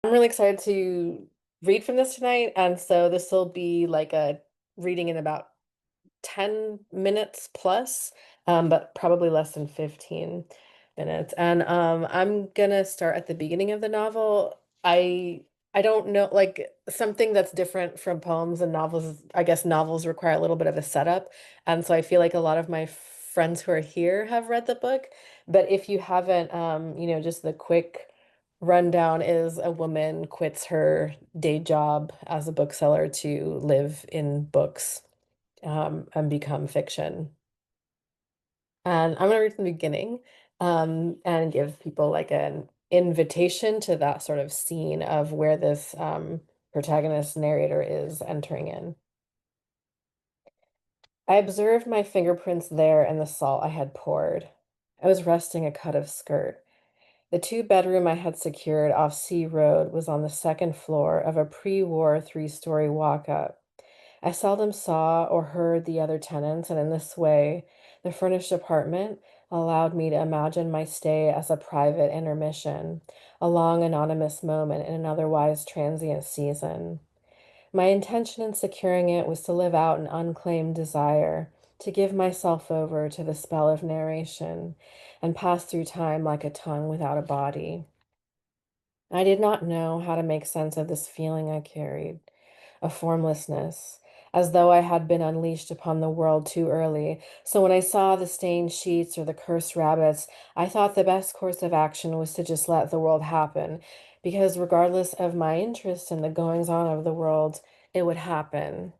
I'm really excited to read from this tonight, and so this will be like a reading in about 10 minutes plus, but probably less than 15 minutes. And I'm gonna start at the beginning of the novel. I don't know, like something that's different from poems and novels I guess novels require a little bit of a setup. And so I feel like a lot of my friends who are here have read the book. But if you haven't, just the quick rundown is a woman quits her day job as a bookseller to live in books and become fiction. And I'm going to read from the beginning and give people like an invitation to that sort of scene of where this protagonist narrator is entering in. I observed my fingerprints there in the salt I had poured. I was resting a cut of skirt. The two-bedroom I had secured off Sea Road was on the second floor of a pre-war three-story walk-up. I seldom saw or heard the other tenants, and in this way, the furnished apartment allowed me to imagine my stay as a private intermission, a long anonymous moment in an otherwise transient season. My intention in securing it was to live out an unclaimed desire, to give myself over to the spell of narration, and pass through time like a tongue without a body. I did not know how to make sense of this feeling I carried, a formlessness, as though I had been unleashed upon the world too early. So when I saw the stained sheets or the cursed rabbits, I thought the best course of action was to just let the world happen, because regardless of my interest in the goings-on of the world, it would happen.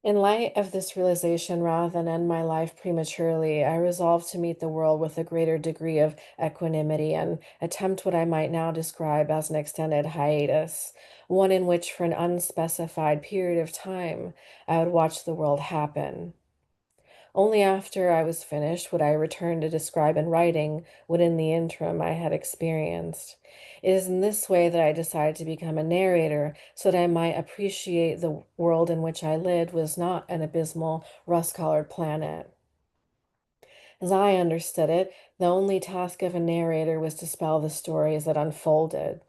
In light of this realization, rather than end my life prematurely, I resolved to meet the world with a greater degree of equanimity and attempt what I might now describe as an extended hiatus, one in which, for an unspecified period of time, I would watch the world happen. Only after I was finished would I return to describe in writing what in the interim I had experienced. It is in this way that I decided to become a narrator, so that I might appreciate the world in which I lived was not an abysmal, rust-colored planet. As I understood it, the only task of a narrator was to spell the stories that unfolded.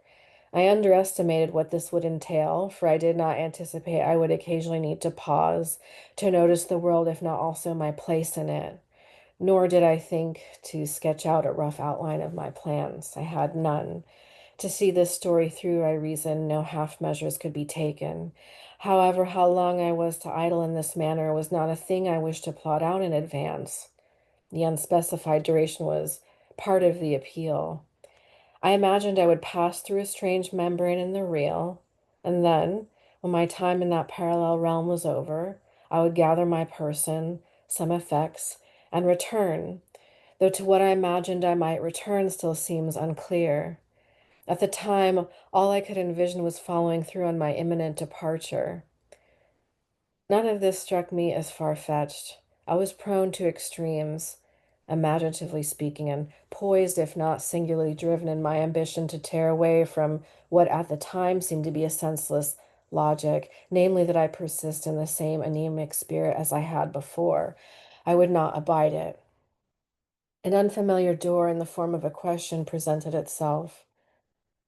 I underestimated what this would entail, for I did not anticipate I would occasionally need to pause to notice the world, if not also my place in it. Nor did I think to sketch out a rough outline of my plans. I had none. To see this story through, I reasoned no half measures could be taken. However, how long I was to idle in this manner was not a thing I wished to plot out in advance. The unspecified duration was part of the appeal. I imagined I would pass through a strange membrane in the real, and then, when my time in that parallel realm was over, I would gather my person, some effects, and return, though to what I imagined I might return still seems unclear. At the time, all I could envision was following through on my imminent departure. None of this struck me as far-fetched. I was prone to extremes, imaginatively speaking, and poised, if not singularly driven in my ambition to tear away from what at the time seemed to be a senseless logic, namely that I persist in the same anemic spirit as I had before. I would not abide it. An unfamiliar door in the form of a question presented itself.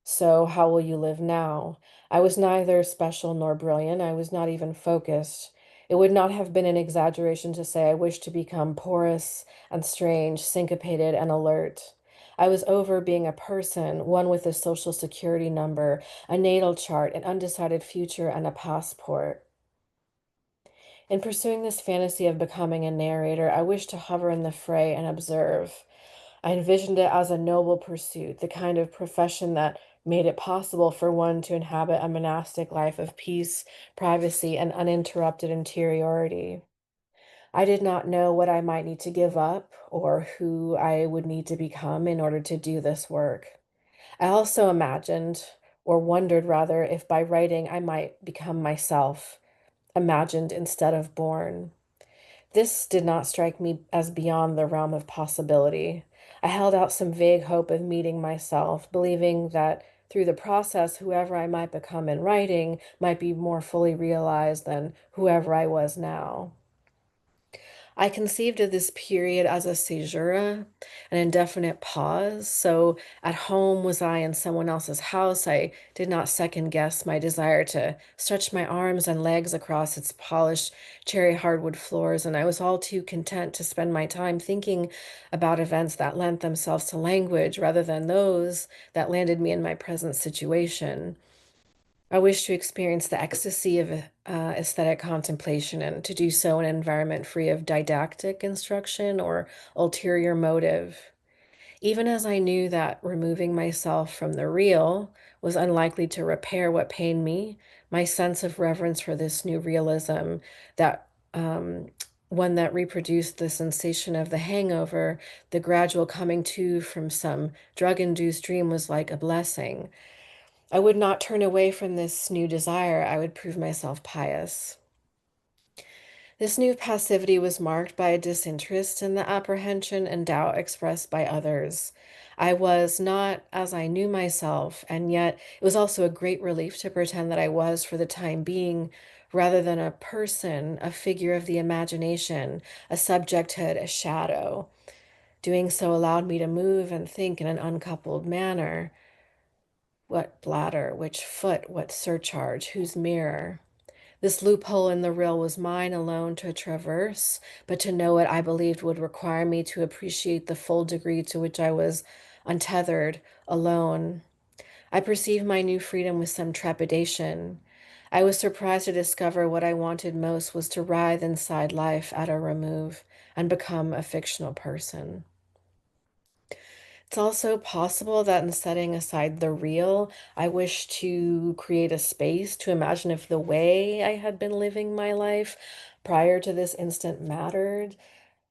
So, how will you live now? I was neither special nor brilliant. I was not even focused. It would not have been an exaggeration to say I wished to become porous and strange, syncopated and alert. I was over being a person, one with a social security number, a natal chart, an undecided future, and a passport. In pursuing this fantasy of becoming a narrator, I wished to hover in the fray and observe. I envisioned it as a noble pursuit, the kind of profession that made it possible for one to inhabit a monastic life of peace, privacy, and uninterrupted interiority. I did not know what I might need to give up or who I would need to become in order to do this work. I also imagined, or wondered rather, if by writing I might become myself, imagined instead of born. This did not strike me as beyond the realm of possibility. I held out some vague hope of meeting myself, believing that through the process, whoever I might become in writing might be more fully realized than whoever I was now. I conceived of this period as a caesura, an indefinite pause. So at home was I in someone else's house. I did not second guess my desire to stretch my arms and legs across its polished cherry hardwood floors, and I was all too content to spend my time thinking about events that lent themselves to language rather than those that landed me in my present situation. I wish to experience the ecstasy of aesthetic contemplation and to do so in an environment free of didactic instruction or ulterior motive. Even as I knew that removing myself from the real was unlikely to repair what pained me, my sense of reverence for this new realism, that one that reproduced the sensation of the hangover, the gradual coming to from some drug-induced dream, was like a blessing. I would not turn away from this new desire. I would prove myself pious. This new passivity was marked by a disinterest in the apprehension and doubt expressed by others. I was not as I knew myself, and yet it was also a great relief to pretend that I was, for the time being, rather than a person, a figure of the imagination, a subjecthood, a shadow. Doing so allowed me to move and think in an uncoupled manner. What bladder, which foot, what surcharge, whose mirror? This loophole in the rill was mine alone to traverse, but to know it, I believed, would require me to appreciate the full degree to which I was untethered, alone. I perceived my new freedom with some trepidation. I was surprised to discover what I wanted most was to writhe inside life at a remove and become a fictional person. It's also possible that in setting aside the real, I wish to create a space to imagine if the way I had been living my life prior to this instant mattered.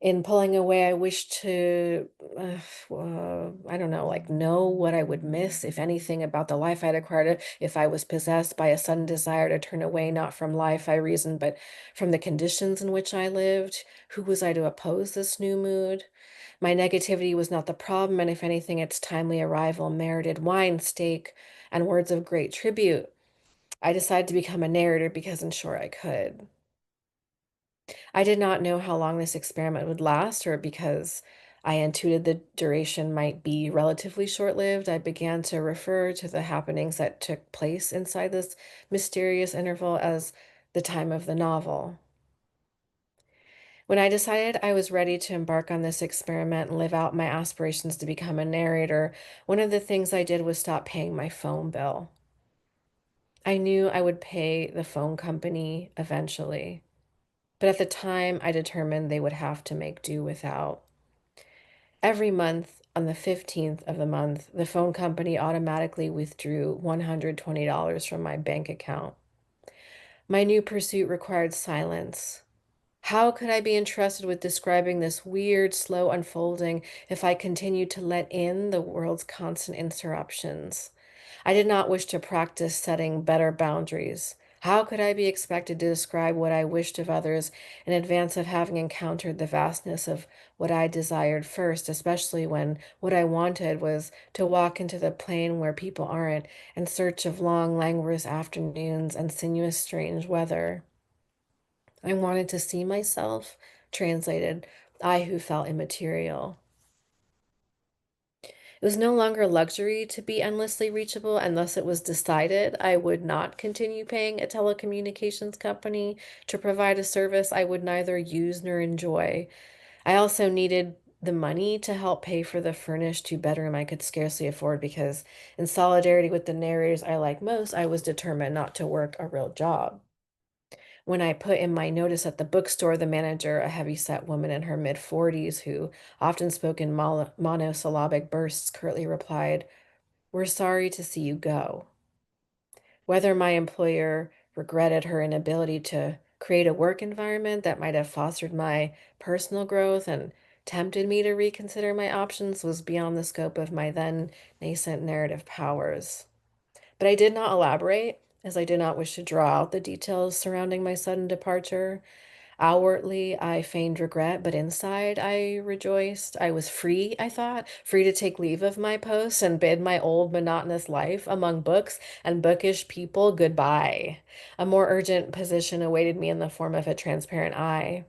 In pulling away, I wish to, I don't know, like know what I would miss, if anything, about the life I'd acquired, if I was possessed by a sudden desire to turn away, not from life I reasoned, but from the conditions in which I lived. Who was I to oppose this new mood? My negativity was not the problem, and if anything, its timely arrival merited wine, steak, and words of great tribute. I decided to become a narrator because, in short, I could. I did not know how long this experiment would last, or because I intuited the duration might be relatively short-lived, I began to refer to the happenings that took place inside this mysterious interval as the time of the novel. When I decided I was ready to embark on this experiment and live out my aspirations to become a narrator, one of the things I did was stop paying my phone bill. I knew I would pay the phone company eventually, but at the time I determined they would have to make do without. Every month, on the 15th of the month, the phone company automatically withdrew $120 from my bank account. My new pursuit required silence. How could I be entrusted with describing this weird, slow unfolding if I continued to let in the world's constant interruptions? I did not wish to practice setting better boundaries. How could I be expected to describe what I wished of others in advance of having encountered the vastness of what I desired first, especially when what I wanted was to walk into the plain where people aren't, in search of long, languorous afternoons and sinuous, strange weather? I wanted to see myself, translated, I who felt immaterial. It was no longer a luxury to be endlessly reachable, and thus it was decided I would not continue paying a telecommunications company to provide a service I would neither use nor enjoy. I also needed the money to help pay for the furnished two-bedroom I could scarcely afford because, in solidarity with the narrators I like most, I was determined not to work a real job. When I put in my notice at the bookstore, the manager, a heavy-set woman in her mid-40s who often spoke in monosyllabic bursts, curtly replied, "We're sorry to see you go." Whether my employer regretted her inability to create a work environment that might have fostered my personal growth and tempted me to reconsider my options was beyond the scope of my then nascent narrative powers. But I did not elaborate, as I did not wish to draw out the details surrounding my sudden departure. Outwardly, I feigned regret, but inside I rejoiced. I was free, I thought, free to take leave of my posts and bid my old monotonous life among books and bookish people goodbye. A more urgent position awaited me in the form of a transparent eye.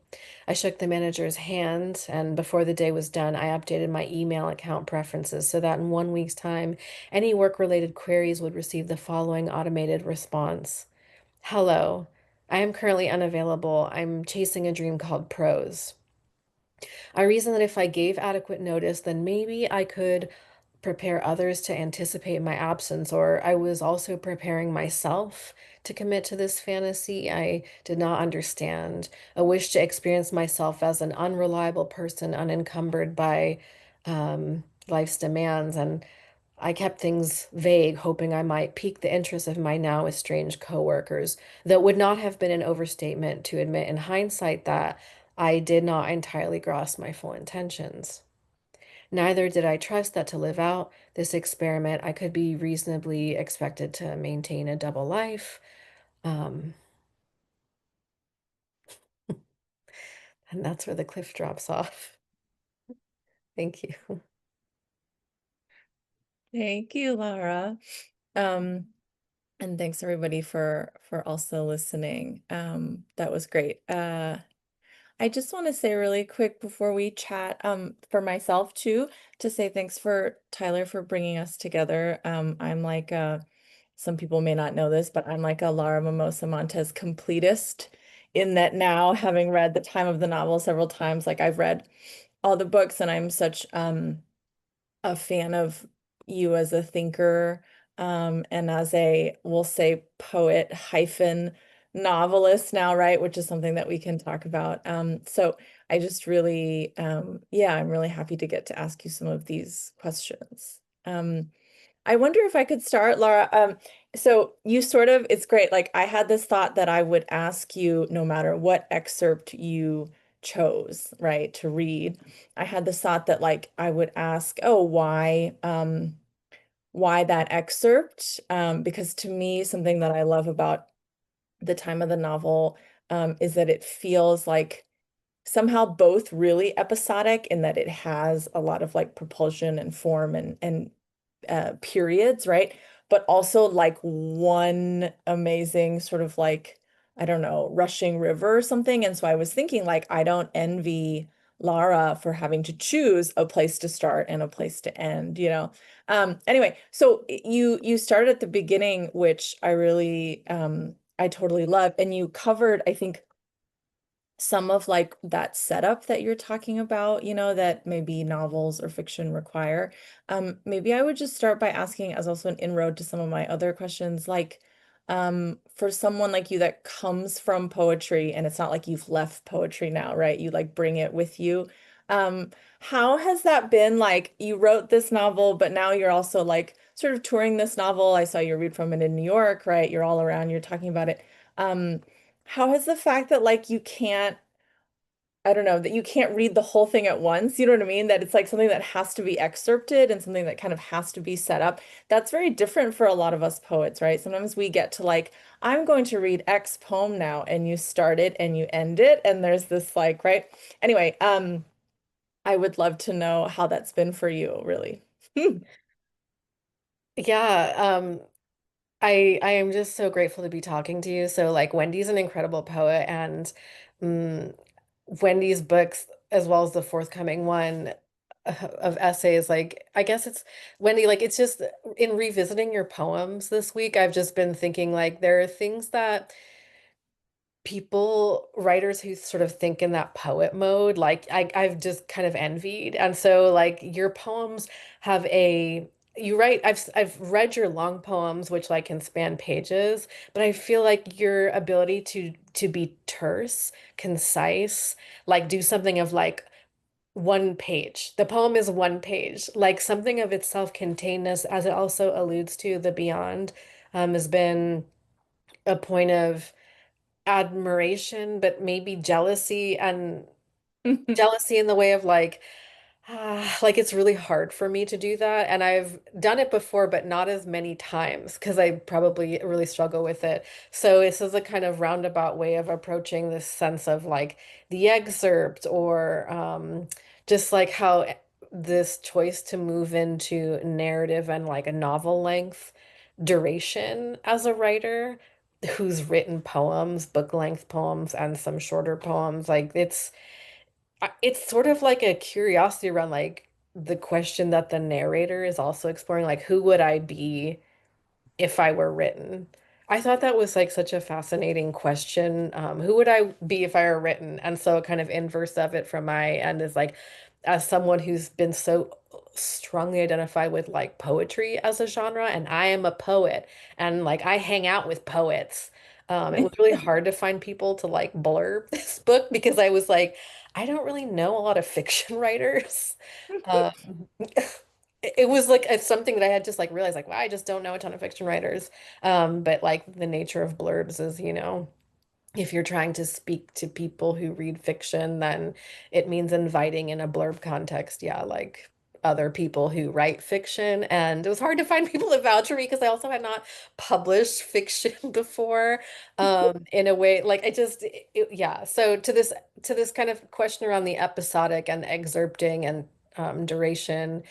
I shook the manager's hand, and before the day was done, I updated my email account preferences so that in 1 week's time, any work-related queries would receive the following automated response. Hello. I am currently unavailable. I'm chasing a dream called prose. I reasoned that if I gave adequate notice, then maybe I could prepare others to anticipate my absence, or I was also preparing myself to commit to this fantasy I did not understand, a wish to experience myself as an unreliable person unencumbered by life's demands. And I kept things vague, hoping I might pique the interest of my now estranged coworkers, though it would not have been an overstatement to admit in hindsight that I did not entirely grasp my full intentions. Neither did I trust that to live out this experiment, I could be reasonably expected to maintain a double life. Um, and that's where the cliff drops off. Thank you. Thank you, Lara. Um, and thanks everybody for also listening. That was great. I just want to say really quick before we chat, for myself too, to say thanks for Tyler for bringing us together. I'm like some people may not know this, but I'm like a Lara Mimosa Montes completist in that now, having read The Time of the Novel several times, like I've read all the books and I'm such a fan of you as a thinker, and as a, we'll say, poet hyphen novelist now, right? Which is something that we can talk about. So I just really, yeah, I'm really happy to get to ask you some of these questions. I wonder if I could start, Laura. So you sort of, it's great. Like I had this thought that I would ask you no matter what excerpt you chose, right, to read. I had this thought that like I would ask, oh, why that excerpt? Because to me, something that I love about the time of the novel, is that it feels like somehow both really episodic in that it has a lot of like propulsion and form and periods, right? But also like one amazing sort of like, I don't know, rushing river or something. And so I was thinking like, I don't envy Lara for having to choose a place to start and a place to end, you know? Anyway, so you started at the beginning, which I really, I totally love. And you covered, I think, some of like that setup that you're talking about, you know, that maybe novels or fiction require. Maybe I would just start by asking as also an inroad to some of my other questions, like, for someone like you that comes from poetry and it's not like you've left poetry now, right? You like bring it with you. Um, how has that been? Like you wrote this novel, but now you're also like sort of touring this novel. I saw you read from it in New York, right? You're all around, you're talking about it. Um, how has the fact that like you can't, I don't know, that you can't read the whole thing at once, you know what I mean? That it's like something that has to be excerpted and something that kind of has to be set up. That's very different for a lot of us poets, right? Sometimes we get to like, I'm going to read X poem now, and you start it and you end it, and there's this like, right? Anyway, I would love to know how that's been for you, really. Yeah, I am just so grateful to be talking to you. So like Wendy's an incredible poet and mm, Wendy's books as well as the forthcoming one of essays like I guess it's Wendy like it's just in revisiting your poems this week I've just been thinking like there are things that people, writers who sort of think in that poet mode, like I've just kind of envied. And so like your poems have a you write I've read your long poems which like can span pages, but I feel like your ability to be terse, concise, like do something of like one page. The poem is one page, like something of its self-containedness, as it also alludes to the beyond, has been a point of admiration, but maybe jealousy and jealousy in the way of like, Like it's really hard for me to do that. And I've done it before, but not as many times because I probably really struggle with it. So this is a kind of roundabout way of approaching this sense of like the excerpt or just like how this choice to move into narrative and like a novel length duration as a writer who's written poems, book length poems, and some shorter poems. Like it's sort of like a curiosity around like the question that the narrator is also exploring, like who would I be if I were written? I thought that was like such a fascinating question. Who would I be if I were written? And so kind of inverse of it from my end is like as someone who's been so strongly identified with like poetry as a genre, and I am a poet and like I hang out with poets. It was really hard to find people to like blurb this book because I was like, I don't really know a lot of fiction writers. Um, it was like it's something that I had just like realized like, wow, I just don't know a ton of fiction writers. But like the nature of blurbs is, if you're trying to speak to people who read fiction, then it means inviting in a blurb context, yeah, like other people who write fiction. And it was hard to find people to vouch for me because I also had not published fiction before, in a way like yeah. So to this kind of question around the episodic and excerpting and duration.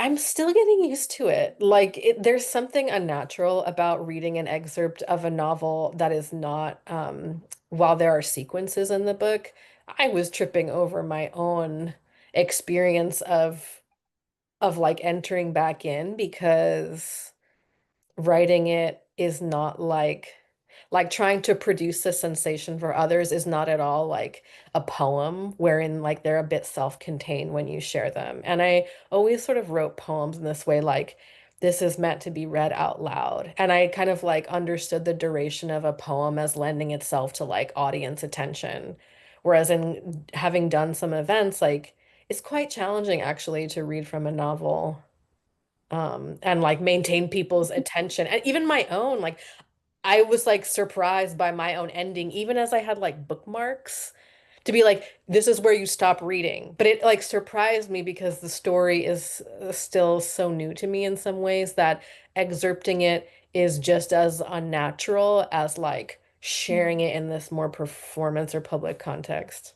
I'm still getting used to it. Like there's something unnatural about reading an excerpt of a novel that is not, while there are sequences in the book, I was tripping over my own experience of like entering back in because writing it is not like trying to produce a sensation for others is not at all like a poem wherein like they're a bit self-contained when you share them. And I always sort of wrote poems in this way, like this is meant to be read out loud. And I kind of like understood the duration of a poem as lending itself to like audience attention. Whereas in having done some events, like it's quite challenging actually to read from a novel, and like maintain people's attention and even my own. Like I was like surprised by my own ending, even as I had like bookmarks to be like, this is where you stop reading. But it like surprised me because the story is still so new to me in some ways that excerpting it is just as unnatural as like sharing it in this more performance or public context.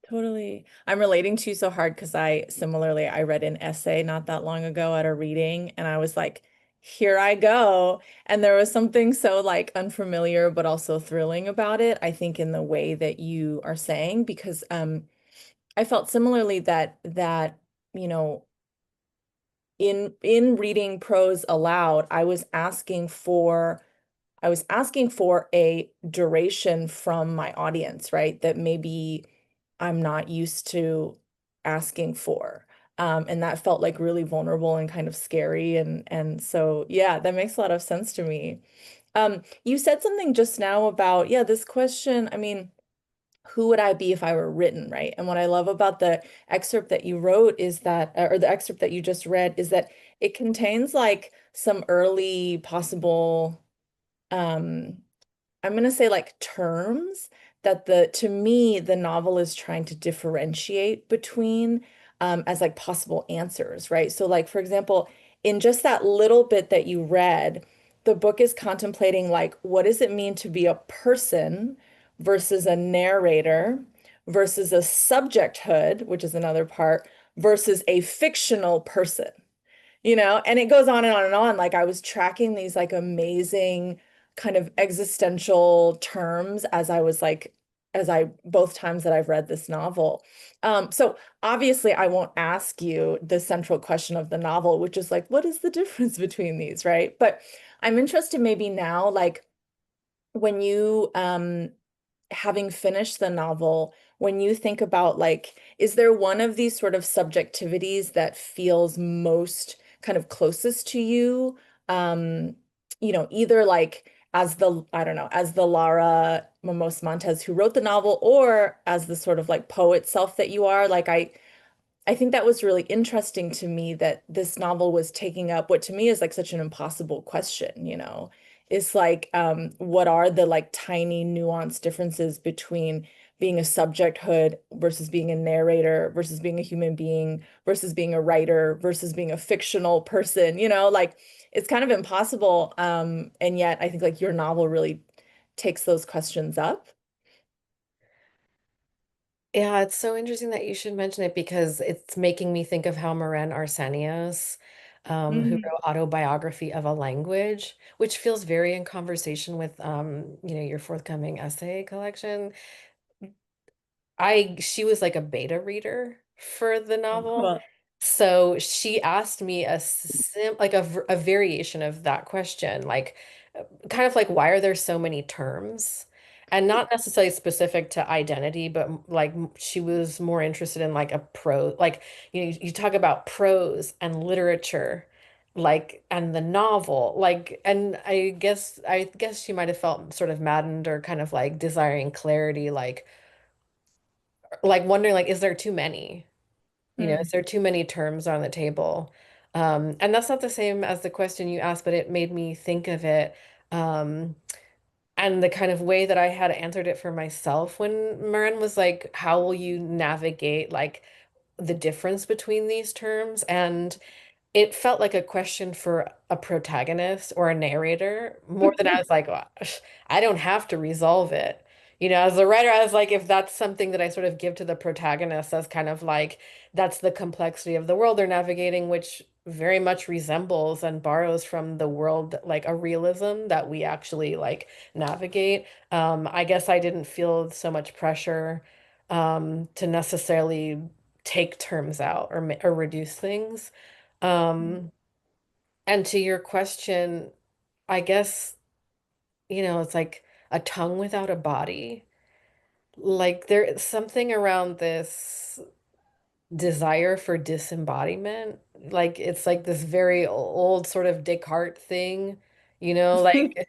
Totally. I'm relating to you so hard because I read an essay not that long ago at a reading and I was like, here I go. And there was something so like unfamiliar but also thrilling about it, I think in the way that you are saying, because I felt similarly that, you know, in reading prose aloud, I was asking for a duration from my audience, right? That maybe I'm not used to asking for. And that felt like really vulnerable and kind of scary. And so, yeah, that makes a lot of sense to me. You said something just now about, yeah, this question, I mean, who would I be if I were written, right? And what I love about the excerpt that you wrote is that, or the excerpt that you just read, is that it contains like some early possible um I'm going to say like terms that to me, the novel is trying to differentiate between as like possible answers, right? So like, for example, in just that little bit that you read, the book is contemplating like, what does it mean to be a person versus a narrator versus a subjecthood, which is another part, versus a fictional person, and it goes on and on and on. Like I was tracking these like amazing kind of existential terms as I both times that I've read this novel. So obviously I won't ask you the central question of the novel, which is like, what is the difference between these, right? But I'm interested maybe now, like when you having finished the novel, when you think about like, is there one of these sort of subjectivities that feels most kind of closest to you? Um, either like as I don't know, as the Lara Mimosa Montes who wrote the novel, or as the sort of like poet self that you are. Like I think that was really interesting to me that this novel was taking up what to me is like such an impossible question, It's like, what are the like tiny nuanced differences between being a subjecthood versus being a narrator versus being a human being versus being a writer versus being a fictional person, like it's kind of impossible. And yet I think like your novel really takes those questions up. Yeah, it's so interesting that you should mention it because it's making me think of how Maren Arsenios, who Mhm. wrote Autobiography of a Language, which feels very in conversation with your forthcoming essay collection. She was like a beta reader for the novel. Cool. So she asked me a variation of that question, like kind of like why are there so many terms? And not necessarily specific to identity, but like she was more interested in like a prose, like you talk about prose and literature, like and the novel, like and I guess she might have felt sort of maddened or kind of like desiring clarity, like wondering like is there too many? Is Mm. there too many terms on the table? And that's not the same as the question you asked, but it made me think of it. Um, and the kind of way that I had answered it for myself when Marin was like, how will you navigate like the difference between these terms? And it felt like a question for a protagonist or a narrator more than I was like, "Well, I don't have to resolve it." As a writer, I was like, if that's something that I sort of give to the protagonist as kind of like that's the complexity of the world they're navigating, which very much resembles and borrows from the world, like a realism that we actually like navigate. I guess I didn't feel so much pressure to necessarily take terms out or reduce things. Um, and to your question, I guess, it's like a tongue without a body. Like there's something around this desire for disembodiment. Like it's like this very old sort of Descartes thing, like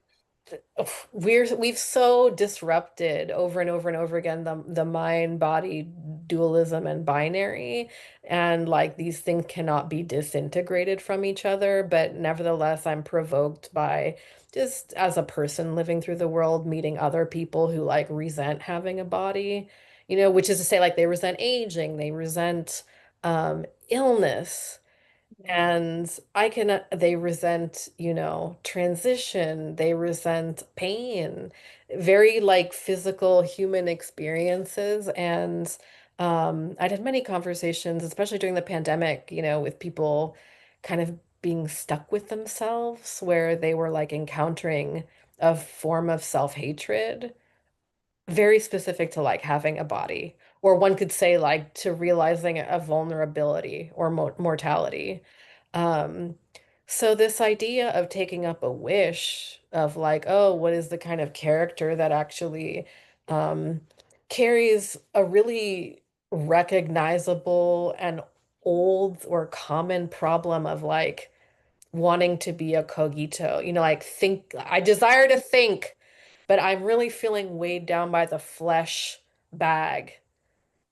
we've so disrupted over and over and over again the mind body dualism and binary, and like these things cannot be disintegrated from each other, but nevertheless I'm provoked by just as a person living through the world meeting other people who like resent having a body, which is to say like they resent aging, they resent illness, and they resent, transition, they resent pain, very like physical human experiences. And I'd had many conversations, especially during the pandemic, with people kind of being stuck with themselves, where they were like encountering a form of self-hatred very specific to like having a body, or one could say like to realizing a vulnerability or mortality. Um, so this idea of taking up a wish of like, oh, what is the kind of character that actually um, carries a really recognizable and old or common problem of like wanting to be a cogito, like think, I desire to think, but I'm really feeling weighed down by the flesh bag.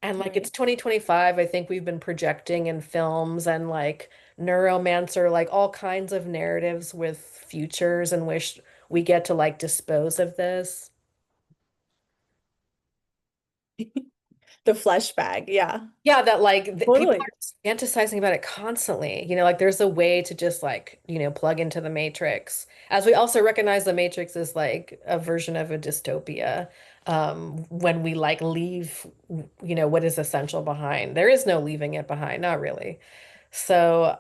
And like it's Right. 2025, I think we've been projecting in films and like neuromancer, like all kinds of narratives with futures and wish we get to like dispose of this. The flesh bag. Yeah, Yeah, that like people totally. are just fantasizing about it constantly. Like there's a way to just like, plug into the Matrix. As we also recognize the Matrix is like a version of a dystopia. When we like leave, what is essential behind. There is no leaving it behind, not really. So,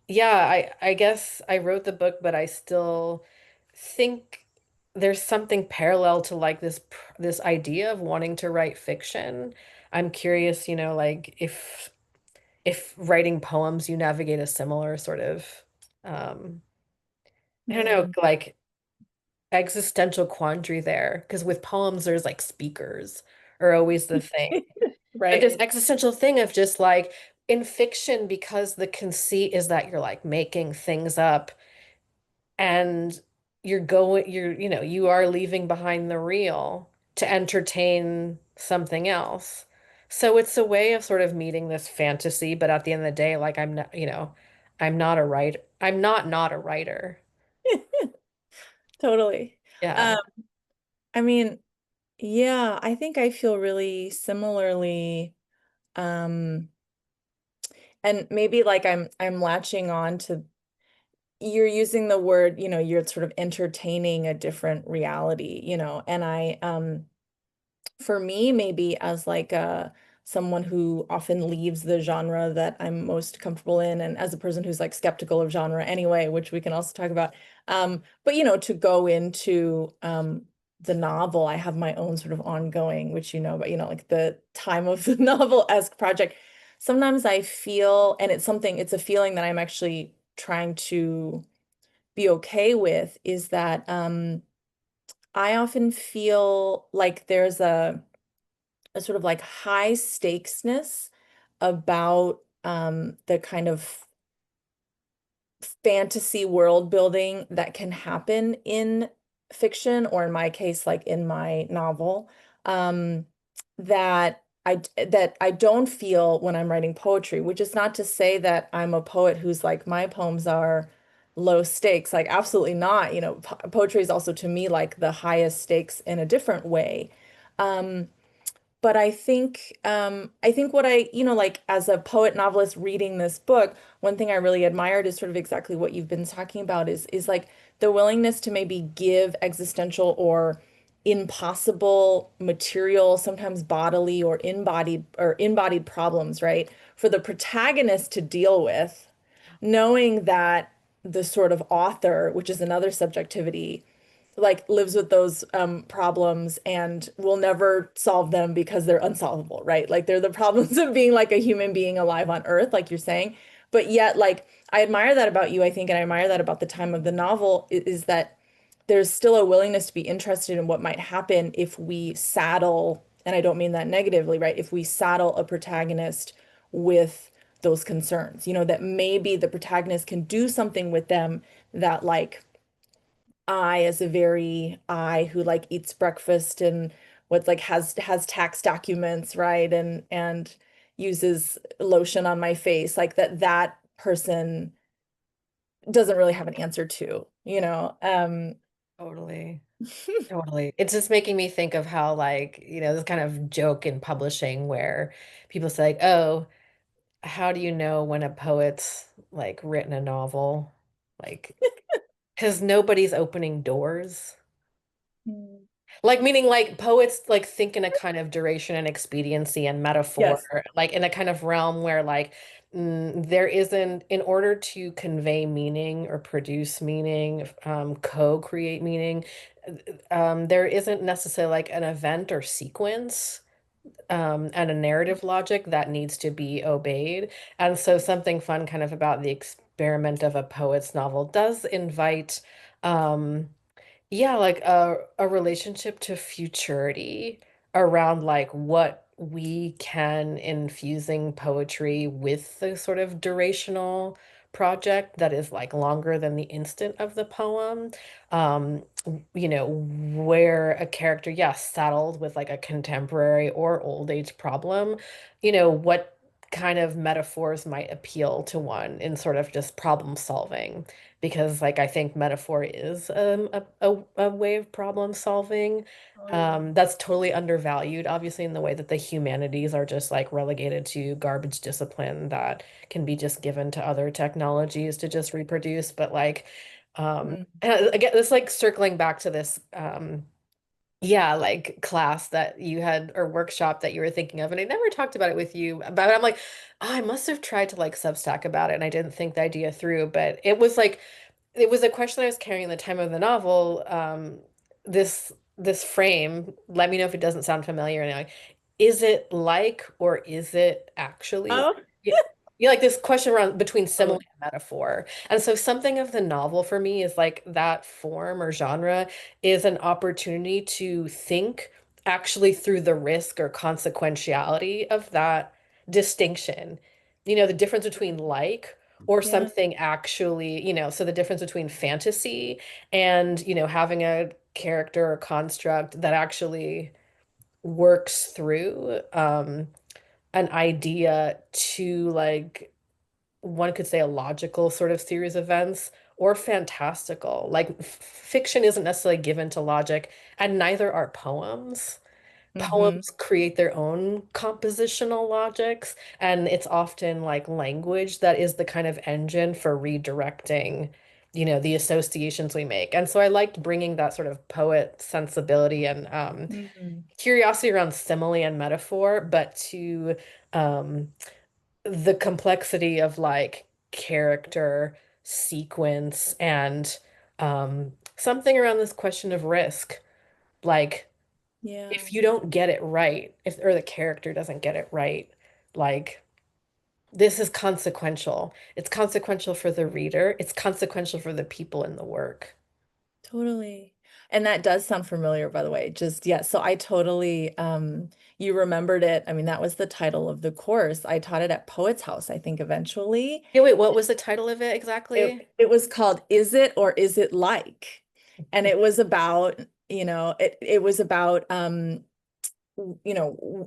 yeah, I guess I wrote the book, but I still think there's something parallel to like this idea of wanting to write fiction. I'm curious, like if writing poems you navigate a similar sort of um I don't know, Mm. like existential quandary there. Because with poems there's like speakers are always the thing. But Right. this existential thing of just like in fiction, because the conceit is that you're like making things up and you are leaving behind the real to entertain something else. So it's a way of sort of meeting this fantasy, but at the end of the day, like I'm not, I'm not a writer. I'm not a writer. Totally. Yeah. Um, I mean, Yeah, I think I feel really similarly. Um, and maybe like I'm latching on to you're using the word, you're sort of entertaining a different reality, and for me, maybe as like someone who often leaves the genre that I'm most comfortable in, and as a person who's like skeptical of genre anyway, which we can also talk about. But to go into the novel, I have my own sort of ongoing, which but like the time of the novel-esque project. Sometimes I feel, and it's a feeling that I'm actually trying to be okay with, is that I often feel like there's a sort of like high stakesness about the kind of fantasy world building that can happen in fiction, or in my case, like in my novel, um, that I don't feel when I'm writing poetry, which is not to say that I'm a poet who's like my poems are low stakes, like absolutely not. Poetry is also to me like the highest stakes in a different way. Um, but I think what like as a poet novelist reading this book, one thing I really admired is sort of exactly what you've been talking about is like the willingness to maybe give existential or impossible material, sometimes bodily or embodied problems, right? For the protagonist to deal with, knowing that the sort of author, which is another subjectivity, like lives with those problems and will never solve them because they're unsolvable, right? Like they're the problems of being like a human being alive on Earth, like you're saying. But yet, like I admire that about you, I think, and I admire that about the time of the novel is that there's still a willingness to be interested in what might happen if we saddle, and I don't mean that negatively, right? If we saddle a protagonist with those concerns, that maybe the protagonist can do something with them that like I who like eats breakfast and what's like has tax documents, right? And uses lotion on my face, like that person doesn't really have an answer to. Totally. Totally. It's just making me think of how, like, this kind of joke in publishing where people say, like, oh, how do you know when a poet's like written a novel? Like, because nobody's opening doors. Mm. Like, meaning like poets like think in a kind of duration and expediency and metaphor, Yes. like in a kind of realm where like there isn't, in order to convey meaning or produce meaning, co-create meaning, there isn't necessarily like an event or sequence and a narrative logic that needs to be obeyed. And so something fun kind of about the experiment of a poet's novel does invite yeah, like a relationship to futurity around like what we can infusing poetry with the sort of durational project that is like longer than the instant of the poem. Where a character, yes, saddled with like a contemporary or old age problem, what kind of metaphors might appeal to one in sort of just problem solving, because like I think metaphor is a way of problem solving Oh, yeah. that's totally undervalued, obviously, in the way that the humanities are just like relegated to garbage discipline that can be just given to other technologies to just reproduce. But like Mm. and again, it's like circling back to this yeah, like class that you had or workshop that you were thinking of, and I never talked about it with you. But I'm like, oh, I must have tried to like Substack about it, and I didn't think the idea through. But it was a question I was carrying at the time of the novel. This frame. Let me know if it doesn't sound familiar. And like, is it like or is it actually? Oh, Yeah, you like this question around between simile totally. and metaphor. And so something of the novel for me is like that form or genre is an opportunity to think actually through the risk or consequentiality of that distinction. The difference between like or Yeah. something actually, so the difference between fantasy and, having a character or construct that actually works through an idea to like one could say a logical sort of series of events or fantastical. Like fiction isn't necessarily given to logic, and neither are poems. Mm-hmm. poems create their own compositional logics, and it's often like language that is the kind of engine for redirecting, the associations we make. And so I liked bringing that sort of poet sensibility and Mm-hmm. curiosity around simile and metaphor, but to um, the complexity of like character, sequence, and something around this question of risk. Like, Yeah, if you don't get it right, if or the character doesn't get it right, like this is consequential. It's consequential for the reader. It's consequential for the people in the work. totally. And that does sound familiar, by the way. Just yeah, so I totally you remembered it. I mean, that was the title of the course. I taught it at Poets House, I think eventually. Yeah, wait, what was the title of it exactly? It was called Is It or Is It Like? And it was about, it was about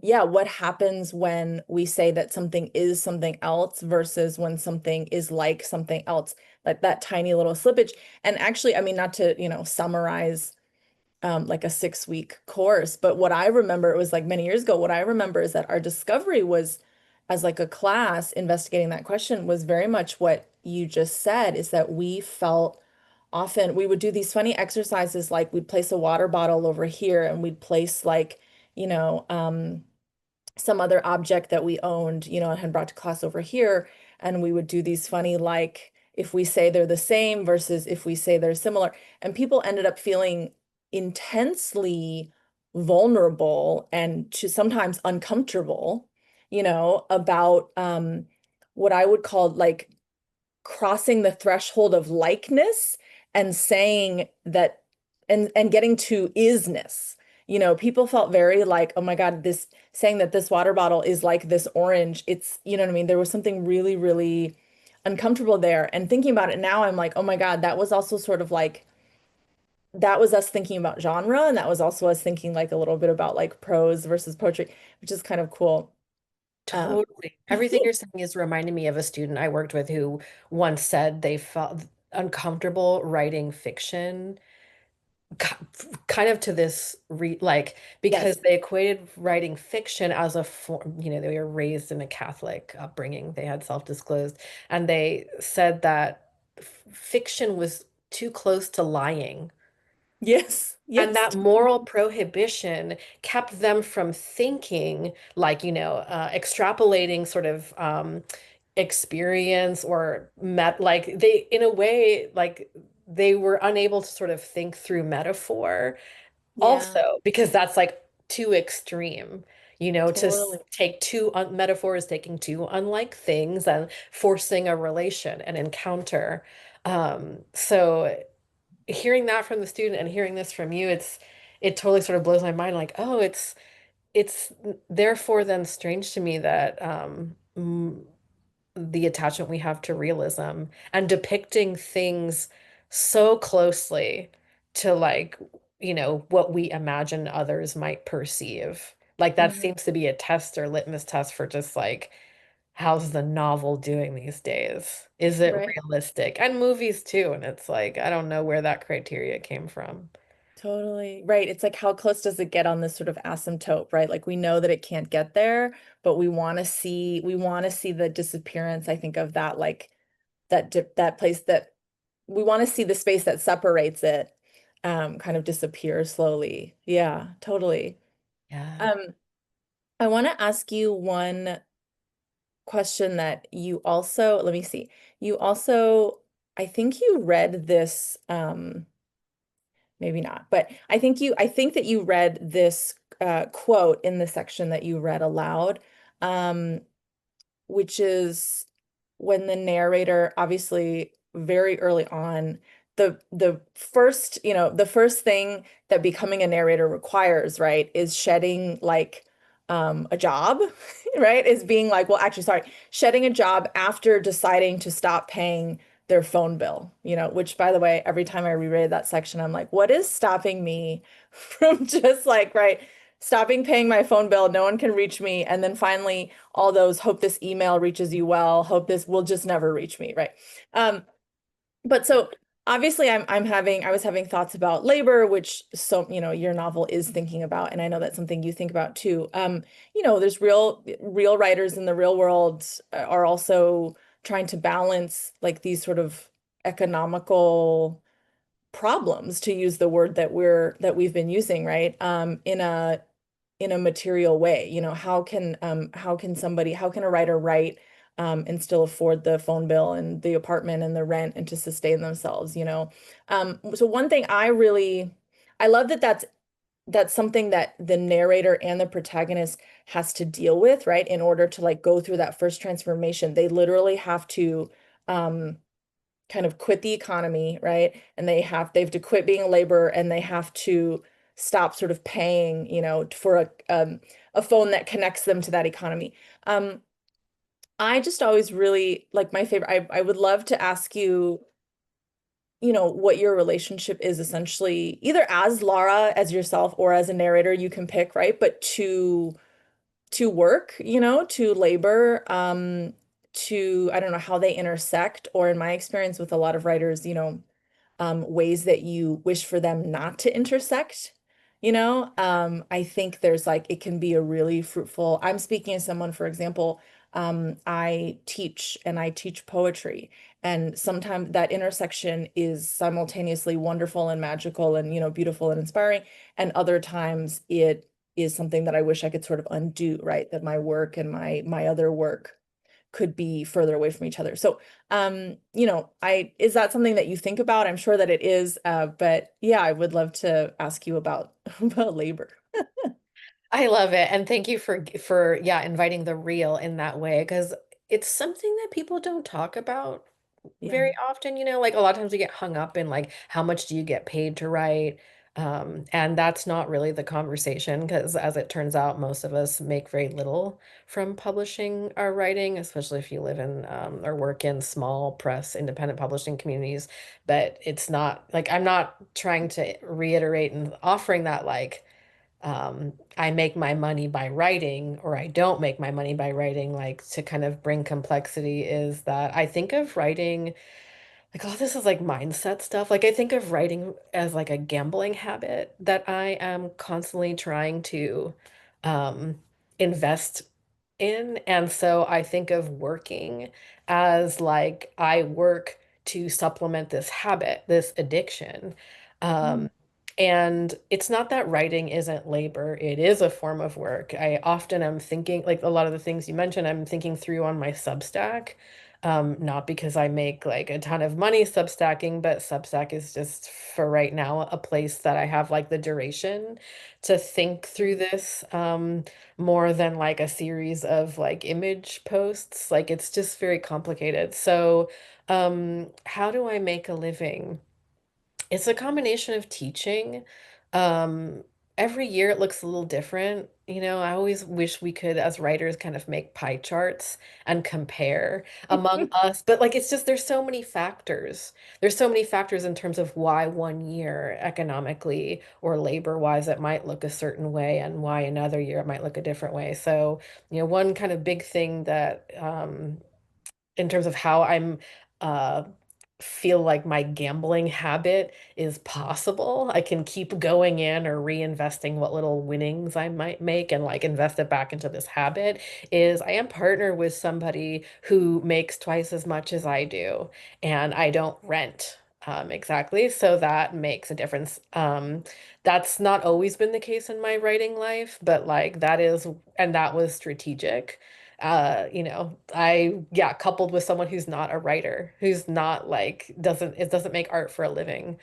yeah, what happens when we say that something is something else versus when something is like something else, like that tiny little slippage. And actually, I mean, not to, summarize like a 6-week course. But what I remember, it was like many years ago, what I remember is that our discovery was as like a class investigating that question was very much what you just said, is that we felt often we would do these funny exercises like we'd place a water bottle over here and we'd place like, you know, some other object that we owned, and had brought to class over here. And we would do these funny, like, if we say they're the same versus if we say they're similar. And people ended up feeling intensely vulnerable and sometimes uncomfortable, about what I would call like crossing the threshold of likeness and saying that and getting to isness. People felt very like, oh my God, this saying that this water bottle is like this orange. It's, you know what I mean? There was something really, really uncomfortable there. And thinking about it now, I'm like, oh my God, that was also sort of like that was us thinking about genre, and that was also us thinking like a little bit about like prose versus poetry, which is kind of cool. Um, Totally. Everything you're saying is reminding me of a student I worked with who once said they felt uncomfortable writing fiction, ki- kind of to this like because yes. they equated writing fiction as a form, they were raised in a Catholic upbringing. They had self-disclosed, and they said that fiction was too close to lying. Yes. And Yes. that moral prohibition kept them from thinking, like, extrapolating sort of experience or like they, in a way, like they were unable to sort of think through metaphor Yeah, also, because that's like too extreme, totally. take two metaphors, taking two unlike things and forcing a relation, an encounter. So hearing that from the student and hearing this from you, it totally sort of blows my mind. Like, oh, it's therefore then strange to me that the attachment we have to realism and depicting things so closely to like, what we imagine others might perceive. Like that Mhm. seems to be a test or litmus test for just like how's the novel doing these days? Is it Right. realistic? And movies too. And it's like, I don't know where that criteria came from. Totally. Right. It's like how close does it get on this sort of asymptote, right? Like we know that it can't get there, but we want to see the disappearance, I think, of that like that place that we want to see the space that separates it kind of disappear slowly. Yeah, totally. Yeah. Um I want to ask you one question that you also, let me see. You also, I think you read this maybe not, but I think that you read this quote in the section that you read aloud, um, which is when the narrator, obviously very early on, the first thing that becoming a narrator requires, right, is shedding like a job, right? Is being like, well, actually, sorry, shedding a job after deciding to stop paying their phone bill, which by the way, every time I reread that section, I'm like, what is stopping me from just like, right, stopping paying my phone bill, no one can reach me, and then finally all those hope this email reaches you well, hope this will just never reach me, right? Um, but so obviously I was having thoughts about labor, which your novel is thinking about, and I know that's something you think about too. There's real writers in the real world are also trying to balance like these sort of economical problems, to use the word that we've been using, right? In a material way. How can a writer write and still afford the phone bill and the apartment and the rent and to sustain themselves, you know? So one thing I love that that's something that the narrator and the protagonist has to deal with, right? In order to like go through that first transformation, they literally have to um kind of quit the economy, right? And they've to quit being a laborer, and they have to stop sort of paying, for a phone that connects them to that economy. Um, I just always really like my favorite. I would love to ask you, what your relationship is essentially, either as Lara, as yourself, or as a narrator, you can pick, right? But to work, to labor, to I don't know how they intersect, or in my experience with a lot of writers, ways that you wish for them not to intersect. I think there's like it can be a really fruitful. I'm speaking as someone, for example, I teach poetry, and sometimes that intersection is simultaneously wonderful and magical and beautiful and inspiring, and other times it is something that I wish I could sort of undo, right? That my work and my other work could be further away from each other. So, I is that something that you think about? I'm sure that it is, but yeah, I would love to ask you about about labor. I love it. And thank you for yeah, inviting the real in that way because it's something that people don't talk about Yeah. very often, like a lot of times we get hung up in like how much do you get paid to write? And that's not really the conversation because as it turns out, most of us make very little from publishing our writing, especially if you live in or work in small press, independent publishing communities. But it's not like I'm not trying to reiterate and offering that like I make my money by writing or I don't make my money by writing, like to kind of bring complexity is that I think of writing like, oh, this is like mindset stuff. Like, I think of writing as like a gambling habit that I am constantly trying to um, invest in. And so I think of working as like I work to supplement this habit, this addiction. Mm. Um, and it's not that writing isn't labor, it is a form of work. I often am thinking, like a lot of the things you mentioned, I'm thinking through on my Substack. Not because I make like a ton of money Substacking, but Substack is just for right now a place that I have like the duration to think through this more than like a series of like image posts. Like it's just very complicated. So, how do I make a living? It's a combination of teaching. Um, every year it looks a little different. I always wish we could, as writers, kind of make pie charts and compare among us. But like, it's just, there's so many factors. There's so many factors in terms of why one year economically or labor-wise it might look a certain way and why another year it might look a different way. So, one kind of big thing that in terms of how I'm uh feel like my gambling habit is possible. I can keep going in or reinvesting what little winnings I might make and like invest it back into this habit is I am partnered with somebody who makes twice as much as I do and I don't rent. Exactly. So that makes a difference. That's not always been the case in my writing life, but like that is, and that was strategic. Yeah, coupled with someone who's not a writer, who's not like doesn't make art for a living.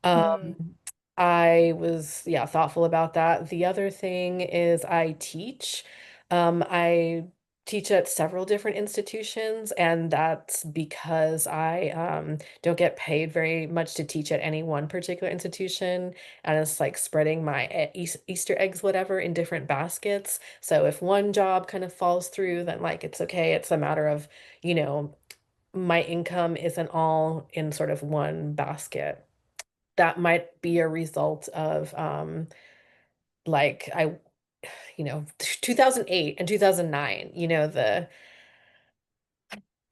Mm. Um, I was, yeah, thoughtful about that. The other thing is I teach. I teach at several different institutions, and that's because I don't get paid very much to teach at any one particular institution, and it's like spreading my Easter eggs, whatever, in different baskets. So if one job kind of falls through, then like it's okay. It's a matter of, you know, my income isn't all in sort of one basket. That might be a result of like I 2008 and 2009, the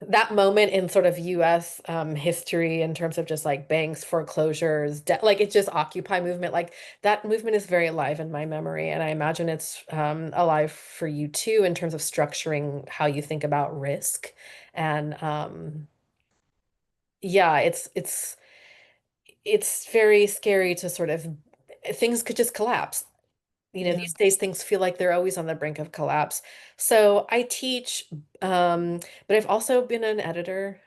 that moment in sort of US history in terms of just like banks, foreclosures, de like it's just Occupy movement, like that movement is very alive in my memory. And I imagine it's alive for you too in terms of structuring how you think about risk. And yeah, it's very scary to sort of things could just collapse. You know, Yeah. these days things feel like they're always on the brink of collapse. So I teach, but I've also been an editor.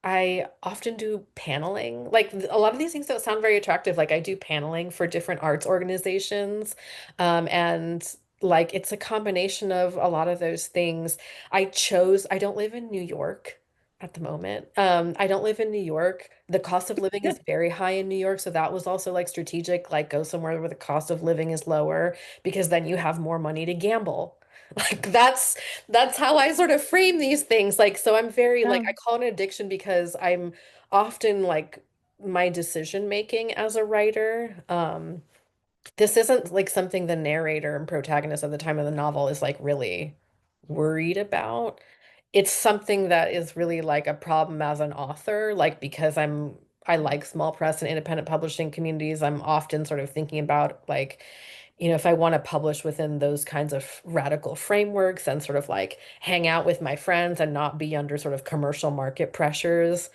I often do paneling. Like a lot of these things don't sound very attractive. Like I do paneling for different arts organizations. And like it's a combination of a lot of those things. I don't live in New York at the moment. I don't live in New York. The cost of living is very high in New York, so that was also like strategic, like go somewhere where the cost of living is lower because then you have more money to gamble. Like that's how I sort of frame these things. Like so I'm very like Yeah. I call it an addiction because I'm often like my decision making as a writer. This isn't like something the narrator and protagonist at the time of the novel is like really worried about. It's something that is really like a problem as an author, like because I like small press and independent publishing communities, I'm often sort of thinking about like, you know, if I want to publish within those kinds of radical frameworks and sort of like hang out with my friends and not be under sort of commercial market pressures,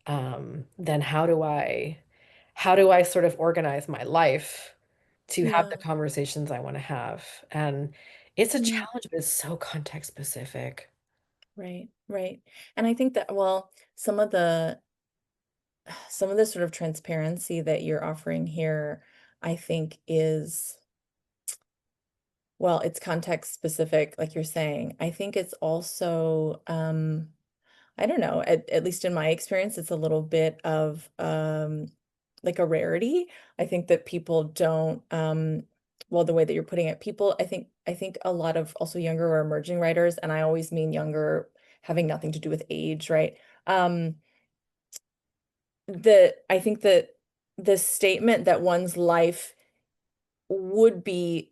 then how do I sort of organize my life to have the Yeah. conversations I want to have? And it's a Yeah. challenge, but it's so context specific. Right. Right. And I think that, well, some of the sort of transparency that you're offering here, I think is, well, it's context specific, like you're saying. I think it's also, I don't know, at least in my experience, it's a little bit of like a rarity. I think that people don't, well, the way that you're putting it, people, I think a lot of also younger or emerging writers, and I always mean younger, having nothing to do with age, right? Um, I think that the statement that one's life would be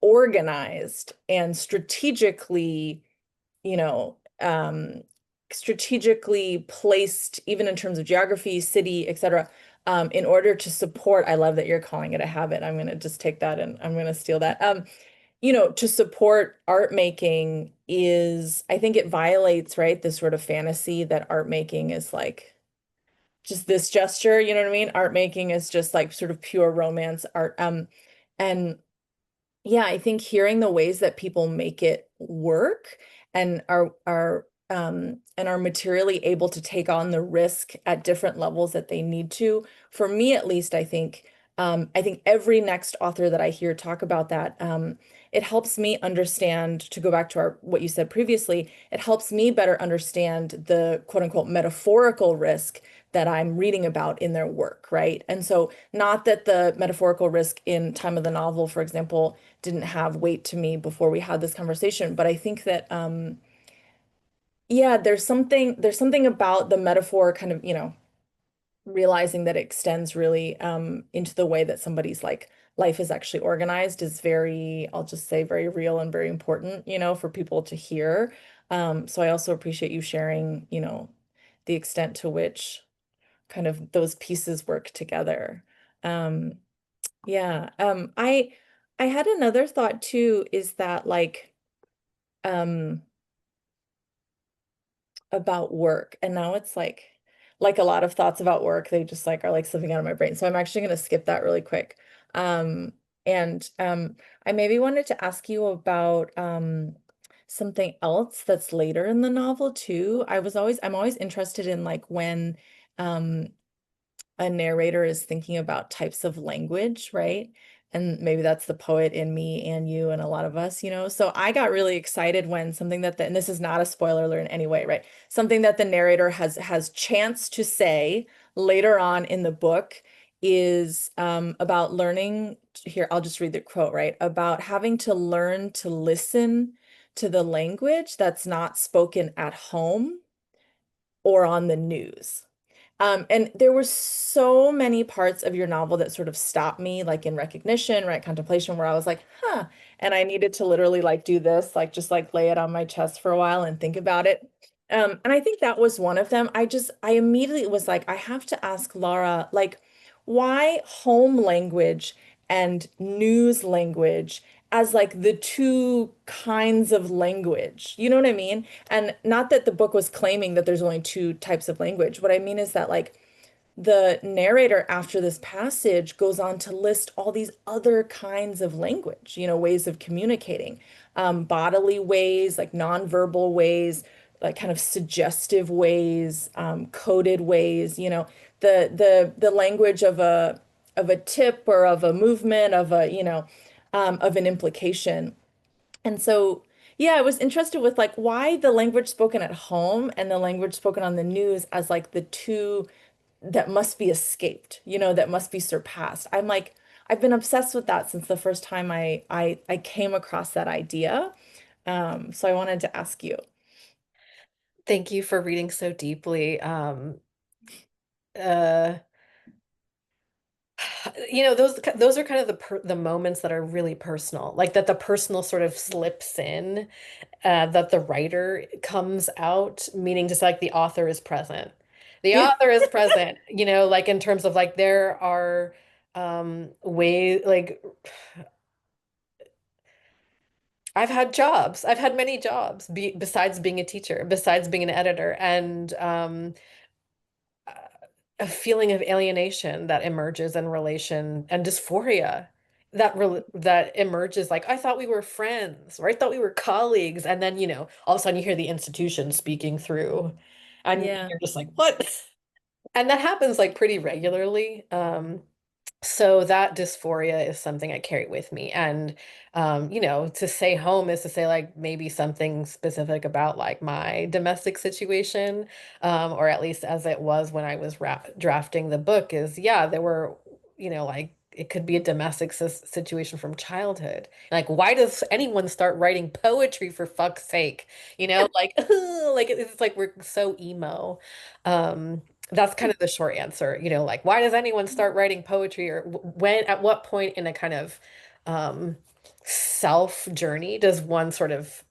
organized and strategically, you know, strategically placed, even in terms of geography, city, etc., in order to support, I love that you're calling it a habit. I'm going to just take that and I'm going to steal that. To support art making is, I think it violates, right, this sort of fantasy that art making is like just this gesture, you know what I mean? Art making is just like sort of pure romance art. And yeah, I think hearing the ways that people make it work and are materially able to take on the risk at different levels that they need to. For me, at least, I think every next author that I hear talk about that, it helps me understand, to go back to what you said previously, it helps me better understand the quote unquote metaphorical risk that I'm reading about in their work, right? And so, not that the metaphorical risk in Time of the Novel, for example, didn't have weight to me before we had this conversation, but I think that yeah, there's something about the metaphor kind of, realizing that it extends really into the way that somebody's like life is actually organized is very, I'll just say very real and very important, for people to hear. So I also appreciate you sharing, the extent to which kind of those pieces work together. Um, yeah. I had another thought too, is that like um about work. And now it's like a lot of thoughts about work, they just like are like slipping out of my brain. So I'm actually gonna skip that really quick. And I maybe wanted to ask you about something else that's later in the novel too. I'm always interested in like when um a narrator is thinking about types of language, right? And maybe that's the poet in me and you and a lot of us, So I got really excited when something and this is not a spoiler alert in any way, right? Something that the narrator has chance to say later on in the book is about learning. Here, I'll just read the quote, right? About having to learn to listen to the language that's not spoken at home or on the news. And there were so many parts of your novel that sort of stopped me, like in recognition, right, contemplation, where I was like, huh. And I needed to literally like do this, like just like lay it on my chest for a while and think about it. And I think that was one of them. I immediately was like, I have to ask Lara, like, why home language and news language as like the two kinds of language? You know what I mean? And not that the book was claiming that there's only two types of language. What I mean is that like the narrator after this passage goes on to list all these other kinds of language, ways of communicating, bodily ways, like nonverbal ways, like kind of suggestive ways, coded ways, the language of a tip or of a movement of a, of an implication. And so, yeah, I was interested with like why the language spoken at home and the language spoken on the news as like the two that must be escaped, that must be surpassed. I'm like, I've been obsessed with that since the first time I came across that idea. So I wanted to ask you. Thank you for reading so deeply. Uh, those are kind of the moments that are really personal, like that the personal sort of slips in, that the writer comes out, meaning just like the author is present. The Yeah. author is present, like in terms of like there are ways like I've had jobs. I've had many jobs besides being a teacher, besides being an editor, and a feeling of alienation that emerges in relation and dysphoria that emerges like I thought we were friends or I thought we were colleagues, and then all of a sudden you hear the institution speaking through and Yeah. you're just like what? And that happens like pretty regularly. So that dysphoria is something I carry with me. And to say home is to say like maybe something specific about like my domestic situation, or at least as it was when I was drafting the book is yeah, there were, like it could be a domestic situation from childhood. Like, why does anyone start writing poetry for fuck's sake? Like, like it's like we're so emo. That's kind of the short answer, like why does anyone start writing poetry or when, at what point in a kind of um, self journey does one sort of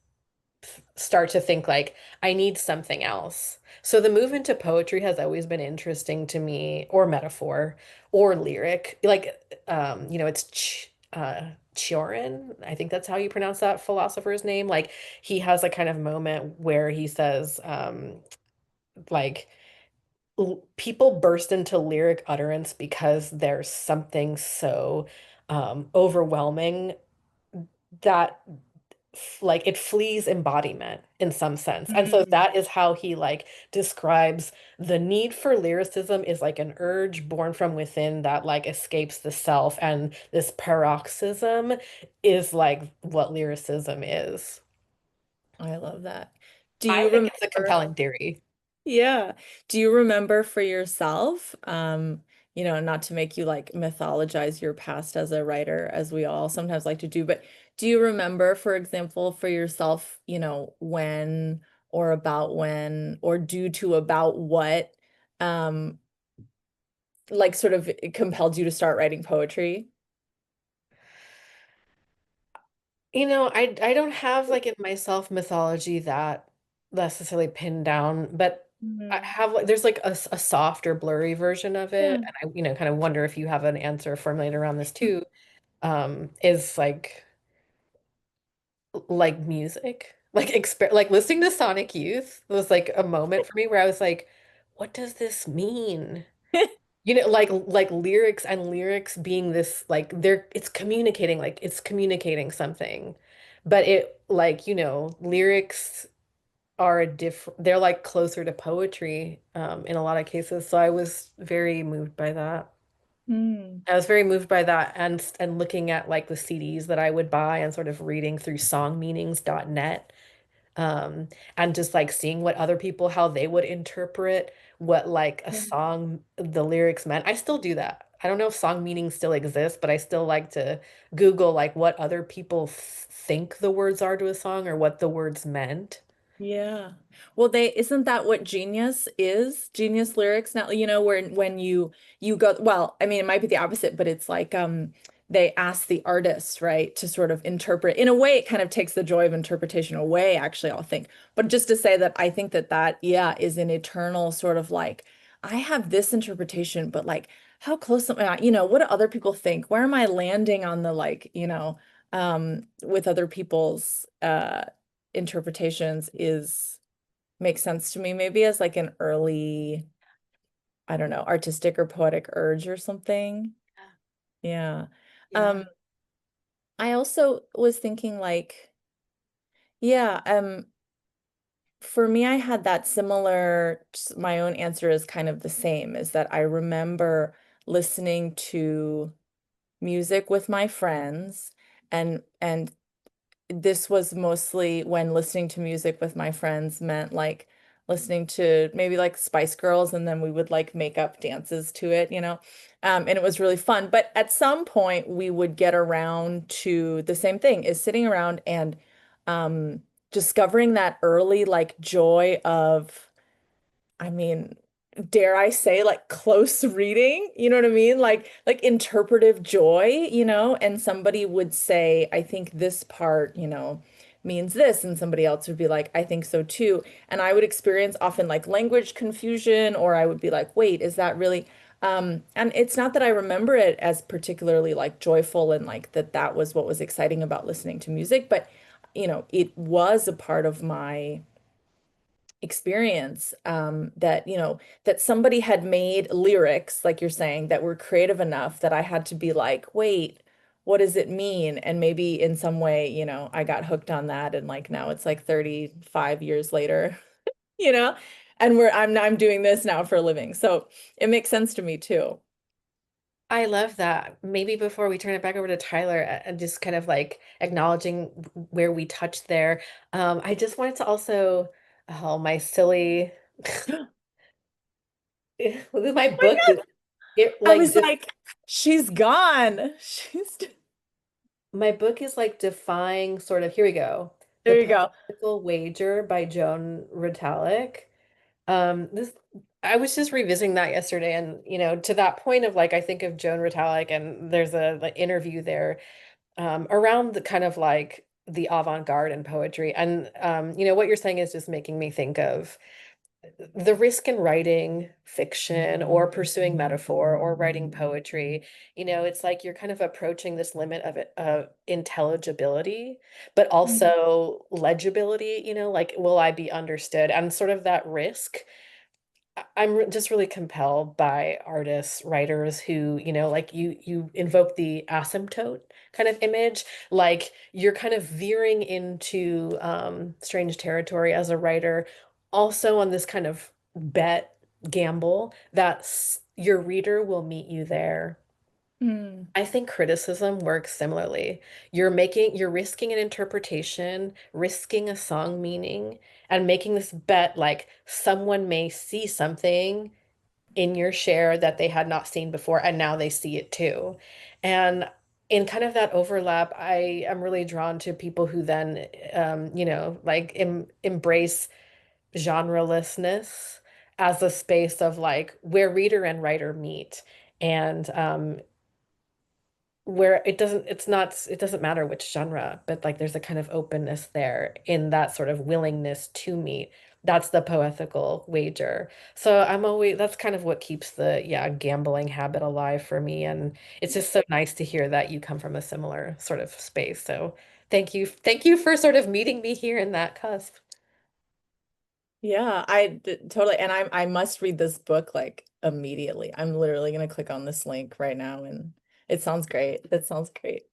start to think like, I need something else? So the move into poetry has always been interesting to me, or metaphor, or lyric. Like, it's Chorin. I think that's how you pronounce that philosopher's name. Like he has a kind of moment where he says, like people burst into lyric utterance because there's something so overwhelming that like it flees embodiment in some sense. And so Mm, that is how he like describes the need for lyricism is like an urge born from within that like escapes the self, and this paroxysm is like what lyricism is. I love that. Do I you think it's a remember? compelling theory. Yeah. Do you remember for yourself, not to make you like mythologize your past as a writer, as we all sometimes like to do, but do you remember, for example, for yourself, when or about when or due to about what, um, like sort of it compelled you to start writing poetry? I don't have like in myself mythology that necessarily pinned down, but I Mm. have like there's like a softer, blurry version of it, Yeah. and I kind of wonder if you have an answer formulated around this too. Is like music, like like listening to Sonic Youth was like a moment for me where I was like, what does this mean? Like lyrics being this like it's communicating something. But it like, lyrics are a different they're like closer to poetry in a lot of cases. So I was very moved by that. Mm. I was very moved by that and looking at like the CDs that I would buy and sort of reading through songmeanings.net, um, and just like seeing what other people how they would interpret what like a Yeah. song the lyrics meant. I still do that. I don't know if song meanings still exist, but I still like to Google like what other people think the words are to a song or what the words meant. Yeah. Well, isn't that what genius is? Genius lyrics now, when you go, well, I mean, it might be the opposite, but it's like they ask the artist, right, to sort of interpret. In a way, it kind of takes the joy of interpretation away, actually, I'll think. But just to say that I think that yeah, is an eternal sort of like, I have this interpretation, but like, how close am I? What do other people think? Where am I landing on the like, with other people's interpretations is makes sense to me, maybe as like an early, I don't know, artistic or poetic urge or something. Yeah. Yeah. Um, I also was thinking like, yeah, for me, I had that similar, my own answer is kind of the same, is that I remember listening to music with my friends and this was mostly when listening to music with my friends meant like listening to maybe like Spice Girls and then we would like make up dances to it. And it was really fun. But at some point we would get around to the same thing is sitting around and discovering that early like joy of I mean, dare I say like close reading, you know what I mean? Like interpretive joy, and somebody would say, I think this part, means this, and somebody else would be like, I think so too. And I would experience often like language confusion, or I would be like, wait, is that really? And it's not that I remember it as particularly like joyful and like that was what was exciting about listening to music, but it was a part of my experience that somebody had made lyrics like you're saying that were creative enough that I had to be like wait, what does it mean? And maybe in some way I got hooked on that and like now it's like 35 years later you know and I'm doing this now for a living, so it makes sense to me too. I love that. Maybe before we turn it back over to Tyler and just kind of like acknowledging where we touched there, I just wanted to also, oh, my silly, my My book is God, it I like was like she's gone, she's my book is like defying sort of, here we go. The there you go. Political Wager by Joan Ritalik. This I was just revisiting that yesterday, and to that point of like I think of Joan Ritalik, and there's a like interview there around the kind of like the avant-garde in poetry, and what you're saying is just making me think of the risk in writing fiction or pursuing metaphor or writing poetry. It's like you're kind of approaching this limit of it of intelligibility, but also legibility, like will I be understood? And sort of that risk. I'm just really compelled by artists, writers who, like you invoke the asymptote kind of image, like you're kind of veering into strange territory as a writer, also on this kind of bet gamble that your reader will meet you there. Mm. I think criticism works similarly. You're risking an interpretation, risking a song meaning, and making this bet like someone may see something in your share that they had not seen before, and now they see it too. And in kind of that overlap, I am really drawn to people who then, like embrace genrelessness as a space of like where reader and writer meet. And where it doesn't matter which genre, but like there's a kind of openness there in that sort of willingness to meet. That's the poetical wager. So that's kind of what keeps the, yeah, gambling habit alive for me. And it's just so nice to hear that you come from a similar sort of space. So thank you for sort of meeting me here in that cusp. Yeah, totally. And I must read this book like immediately. I'm literally gonna click on this link right now and it sounds great. It sounds great.